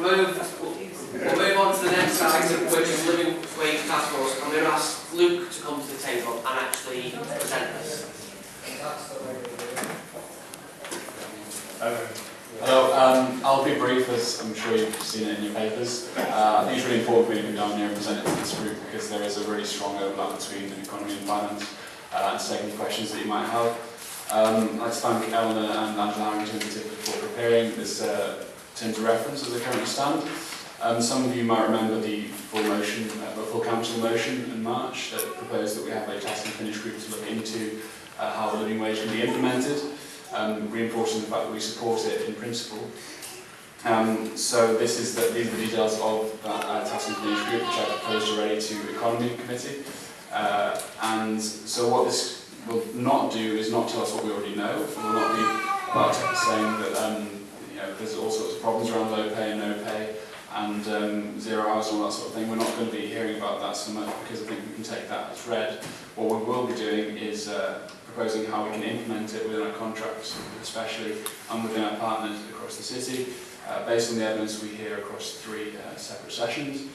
move on to the next item, which is living wage task force. I'm going to ask Luke to come to the table and actually present this. Hello, I'll be brief, as I'm sure you've seen it in your papers. I think it's really important for me to come down here and present it to this group because there is a really strong overlap between economy and finance and take any questions that you might have. I'd like to thank Eleanor and Angela Harrington in particular for preparing this terms of reference as they currently stand. Some of you might remember the full council motion in March that proposed that we have a task and finish group to look into how the living wage can be implemented, reinforcing the fact that we support it in principle. So these are the details of that task and finish group, which I proposed already to the Economy Committee. And so what this will not do is not tell us what we already know. It will not be about saying that there's all sorts of problems around low pay and no pay and 0 hours and all that sort of thing. We're not going to be hearing about that so much because I think we can take that as read. What we will be doing is proposing how we can implement it within our contracts, especially, and within our partners across the city, based on the evidence we hear across 3 separate sessions.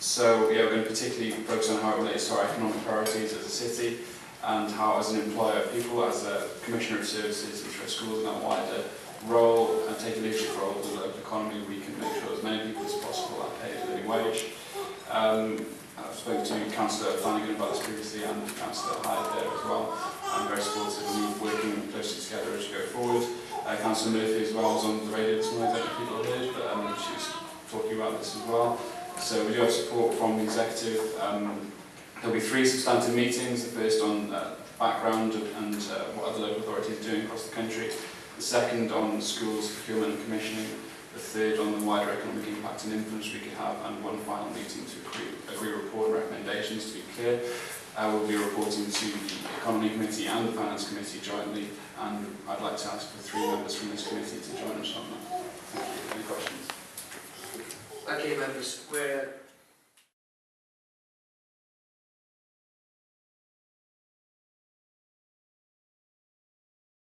So we're going to particularly focus on how it relates to our economic priorities as a city and how, as an employer of people, as a commissioner of services, which are schools in that wider role, and take a leadership role in the local economy, we can make sure as many people as possible are paid a living wage. I've spoken to Councillor Flanagan about this previously and Councillor Hyde there as well. I'm very supportive of working closely together as we go forward. Councillor Murphy as well was on the radio this morning, I don't know if people heard, but she was talking about this as well. So we do have support from the executive. There'll be 3 substantive meetings, the first on background and what other local authorities are doing across the country, the second on schools, procurement and commissioning, the third on the wider economic impact and influence we could have, and one final meeting to agree a report and recommendations. To be clear, we'll be reporting to the Economy Committee and the Finance Committee jointly, and I'd like to ask for 3 members from this committee to join us on that. Thank you. Any questions? Okay, members, we're